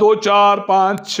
2, 4, 5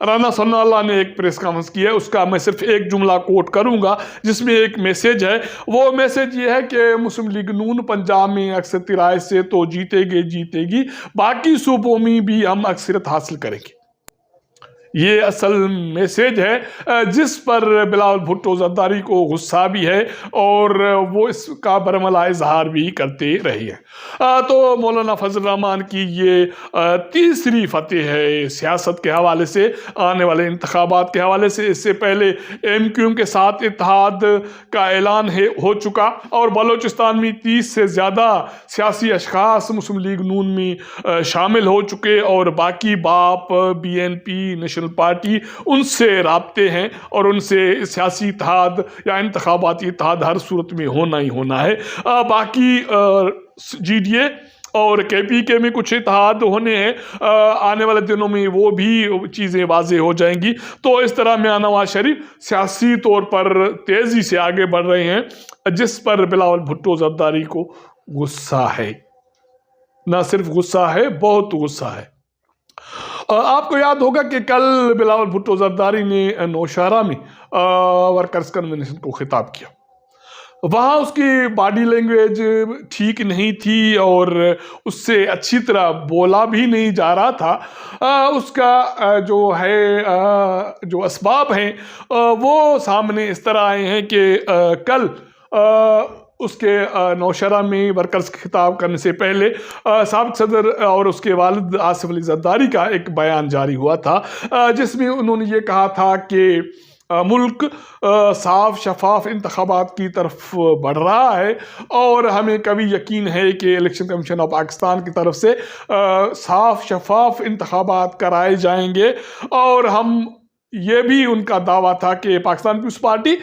رانا ثناء اللہ نے ایک press conference کی ہے، اس کا میں صرف ایک جملہ کوٹ کروں گا جس میں ایک میسیج ہے۔ وہ میسیج یہ ہے کہ مسلم لیگ نون پنجاب میں اکثریتی رائے سے تو جیتے گی، باقی صوبوں میں بھی ہم اکثریت حاصل کریں گے۔ یہ اصل میسیج ہے جس پر بلاول بھٹو زرداری کو غصہ بھی ہے اور وہ اس کا برملا اظہار بھی کرتے رہے ہیں۔ تو مولانا فضل الرحمان کی یہ تیسری فتح ہے سیاست کے حوالے سے، آنے والے انتخابات کے حوالے سے۔ اس سے پہلے ایم کیو ایم کے ساتھ اتحاد کا اعلان ہو چکا اور بلوچستان میں 30 سے زیادہ سیاسی اشخاص مسلم لیگ نون میں شامل ہو چکے، اور باقی باپ، بی این پی، نیشنل پارٹی ان سے رابطے ہیں اور ان سے سیاسی اتحاد یا انتخاباتی اتحاد ہر صورت میں ہونا ہی ہونا ہے۔ باقی جی ڈی اے اور کے پی کے میں کچھ اتحاد ہونے ہیں، آنے والے دنوں میں وہ بھی چیزیں واضح ہو جائیں گی۔ تو اس طرح میاں نواز شریف سیاسی طور پر تیزی سے آگے بڑھ رہے ہیں، جس پر بلاول بھٹو زرداری کو غصہ ہے، نہ صرف غصہ ہے، بہت غصہ ہے۔ آپ کو یاد ہوگا کہ کل بلاول بھٹو زرداری نے نوشہرہ میں ورکرز کنونشن کو خطاب کیا۔ وہاں اس کی باڈی لینگویج ٹھیک نہیں تھی اور اس سے اچھی طرح بولا بھی نہیں جا رہا تھا۔ اس کا جو اسباب ہیں وہ سامنے اس طرح آئے ہیں کہ کل اس کے نوشہرہ میں ورکرز خطاب کرنے سے پہلے سابق صدر اور اس کے والد آصف علی زرداری کا ایک بیان جاری ہوا تھا، جس میں انہوں نے یہ کہا تھا کہ ملک صاف شفاف انتخابات کی طرف بڑھ رہا ہے اور ہمیں کبھی یقین ہے کہ الیکشن کمیشن آف پاکستان کی طرف سے صاف شفاف انتخابات کرائے جائیں گے، اور ہم یہ بھی ان کا دعویٰ تھا کہ پاکستان پیپلز پارٹی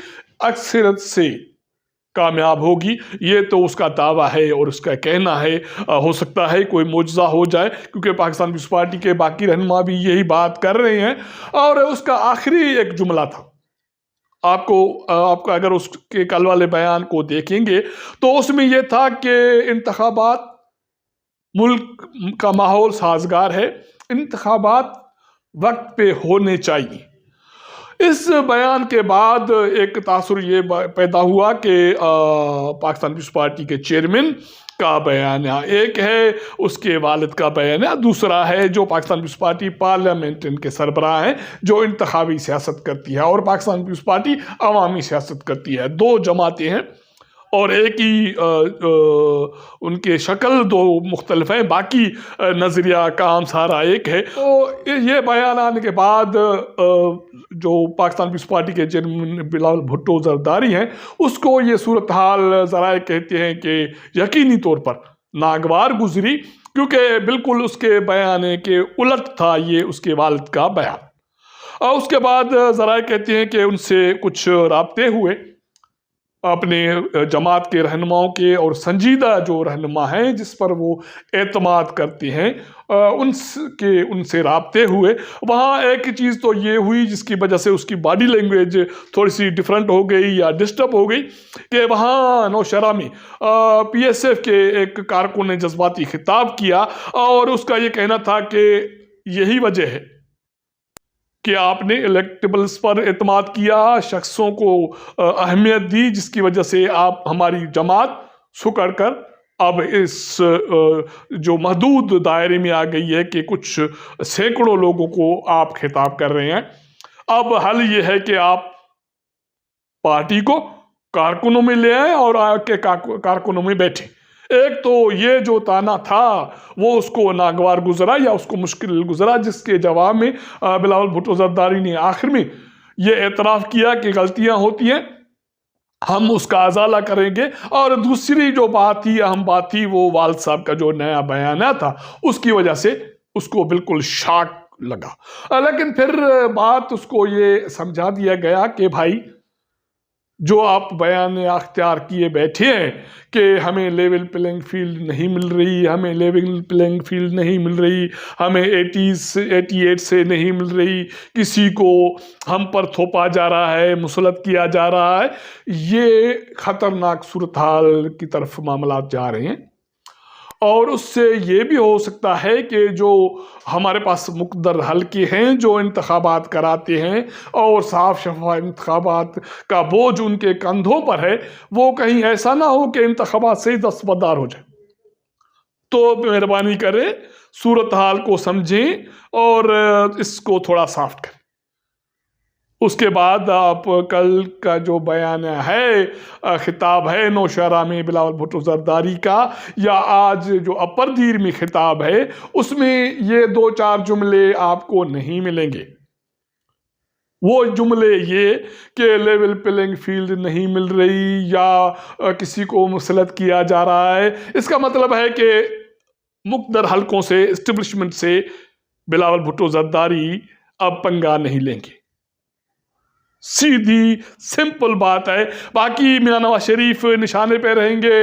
اکثریت سے کامیاب ہوگی۔ یہ تو اس کا دعویٰ ہے اور اس کا کہنا ہے، ہو سکتا ہے کوئی معجزہ ہو جائے کیونکہ پاکستان پیپلز پارٹی کے باقی رہنما بھی یہی بات کر رہے ہیں۔ اور اس کا آخری ایک جملہ تھا، آپ کو اگر اس کے کل والے بیان کو دیکھیں گے تو اس میں یہ تھا کہ انتخابات، ملک کا ماحول سازگار ہے، انتخابات وقت پہ ہونے چاہیے۔ اس بیان کے بعد ایک تاثر یہ پیدا ہوا کہ پاکستان پیپلز پارٹی کے چیئرمین کا بیانیہ ایک ہے، اس کے والد کا بیانیہ دوسرا ہے، جو پاکستان پیپلز پارٹی پارلیمنٹ ان کے سربراہ ہیں، جو انتخابی سیاست کرتی ہے، اور پاکستان پیپلز پارٹی عوامی سیاست کرتی ہے۔ دو جماعتیں ہیں اور ایک ہی ان کے شکل دو مختلف ہیں، باقی نظریہ کام سارا ایک ہے۔ تو یہ بیان آنے کے بعد جو پاکستان پیپلز پارٹی کے چیئرمین بلاول بھٹو زرداری ہیں، اس کو یہ صورتحال ذرائع کہتے ہیں کہ یقینی طور پر ناگوار گزری، کیونکہ بالکل اس کے بیان کے الٹ تھا یہ اس کے والد کا بیان۔ اور اس کے بعد ذرائع کہتے ہیں کہ ان سے کچھ رابطے ہوئے اپنے جماعت کے رہنماؤں کے، اور سنجیدہ جو رہنما ہیں جس پر وہ اعتماد کرتے ہیں ان سے رابطے ہوئے۔ وہاں ایک چیز تو یہ ہوئی جس کی وجہ سے اس کی باڈی لینگویج تھوڑی سی ڈیفرنٹ ہو گئی یا ڈسٹرب ہو گئی، کہ وہاں نوشہرہ میں پی ایس ایف کے ایک کارکن نے جذباتی خطاب کیا اور اس کا یہ کہنا تھا کہ یہی وجہ ہے کہ آپ نے الیکٹیبلز پر اعتماد کیا، شخصوں کو اہمیت دی، جس کی وجہ سے آپ ہماری جماعت سکڑ کر اب اس جو محدود دائرے میں آ گئی ہے کہ کچھ سینکڑوں لوگوں کو آپ خطاب کر رہے ہیں۔ اب حل یہ ہے کہ آپ پارٹی کو کارکنوں میں لے آئیں اور آ کے کارکنوں میں بیٹھیں۔ ایک تو یہ جو تانا تھا وہ اس کو ناگوار گزرا یا اس کو مشکل گزرا، جس کے جواب میں بلاول بھٹو زرداری نے آخر میں یہ اعتراف کیا کہ غلطیاں ہوتی ہیں، ہم اس کا ازالہ کریں گے۔ اور دوسری جو بات تھی، اہم بات تھی، وہ والد صاحب کا جو نیا بیانیہ تھا، اس کی وجہ سے اس کو بالکل شاک لگا۔ لیکن پھر بات اس کو یہ سمجھا دیا گیا کہ بھائی جو آپ بیان اختیار کیے بیٹھے ہیں کہ ہمیں لیول پلینگ فیلڈ نہیں مل رہی، ہمیں لیول پلینگ فیلڈ نہیں مل رہی، ہمیں 88 سے نہیں مل رہی، کسی کو ہم پر تھوپا جا رہا ہے، مسلط کیا جا رہا ہے، یہ خطرناک صورتحال کی طرف معاملات جا رہے ہیں۔ اور اس سے یہ بھی ہو سکتا ہے کہ جو ہمارے پاس مقتدر حلقے ہیں جو انتخابات کراتے ہیں اور صاف شفاف انتخابات کا بوجھ ان کے کندھوں پر ہے، وہ کہیں ایسا نہ ہو کہ انتخابات سے ہی دستبردار ہو جائے۔ تو مہربانی کریں، صورتحال کو سمجھیں اور اس کو تھوڑا سافٹ کریں۔ اس کے بعد آپ کل کا جو بیان ہے، خطاب ہے نوشہرہ میں بلاول بھٹو زرداری کا، یا آج جو اپر دیر میں خطاب ہے، اس میں یہ 2-4 جملے آپ کو نہیں ملیں گے۔ وہ جملے یہ کہ لیول پلینگ فیلڈ نہیں مل رہی یا کسی کو مسلط کیا جا رہا ہے، اس کا مطلب ہے کہ مقتدر حلقوں سے، اسٹیبلشمنٹ سے بلاول بھٹو زرداری اب پنگا نہیں لیں گے۔ سیدھی سمپل بات ہے۔ باقی میاں نواز شریف نشانے پہ رہیں گے،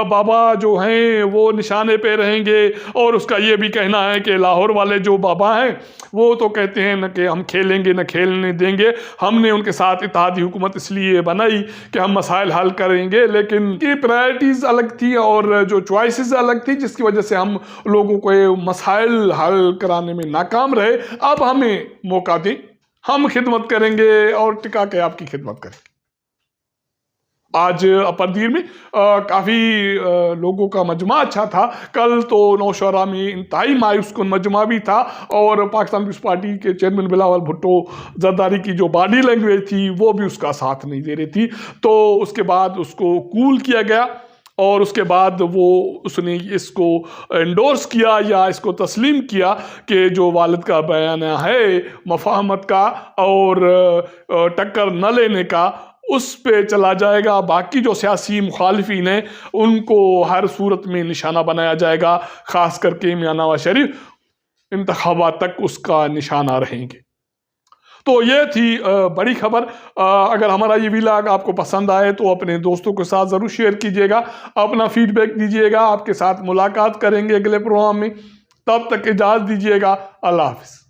بابا جو ہیں وہ نشانے پہ رہیں گے، اور اس کا یہ بھی کہنا ہے کہ لاہور والے جو بابا ہیں وہ تو کہتے ہیں نہ کہ ہم کھیلیں گے نہ کھیلنے دیں گے، ہم نے ان کے ساتھ اتحادی حکومت اس لیے بنائی کہ ہم مسائل حل کریں گے، لیکن کی پرائرٹیز الگ تھی اور جو چوائسز الگ تھی، جس کی وجہ سے ہم لوگوں کو مسائل حل کرانے میں ناکام رہے۔ اب ہمیں موقع دیں، ہم خدمت کریں گے اور ٹکا کے آپ کی خدمت کریں گے۔ آج اپر دیر میں کافی لوگوں کا مجمع اچھا تھا۔ کل تو نوشہرہ میں انتہائی مایوس کن مجمع بھی تھا، اور پاکستان پیپلز پارٹی کے چیئرمین بلاول بھٹو زرداری کی جو باڈی لینگویج تھی وہ بھی اس کا ساتھ نہیں دے رہی تھی۔ تو اس کے بعد اس کو کول کیا گیا، اور اس کے بعد اس نے اس کو انڈورس کیا یا اس کو تسلیم کیا کہ جو والد کا بیان ہے مفاہمت کا اور ٹکر نہ لینے کا، اس پہ چلا جائے گا۔ باقی جو سیاسی مخالفین ہیں ان کو ہر صورت میں نشانہ بنایا جائے گا، خاص کر کے میاں نواز شریف انتخابات تک اس کا نشانہ رہیں گے۔ تو یہ تھی بڑی خبر۔ اگر ہمارا یہ ویلاگ آپ کو پسند آئے تو اپنے دوستوں کے ساتھ ضرور شیئر کیجئے گا، اپنا فیڈ بیک دیجئے گا۔ آپ کے ساتھ ملاقات کریں گے اگلے پروگرام میں، تب تک اجازت دیجئے گا۔ اللہ حافظ۔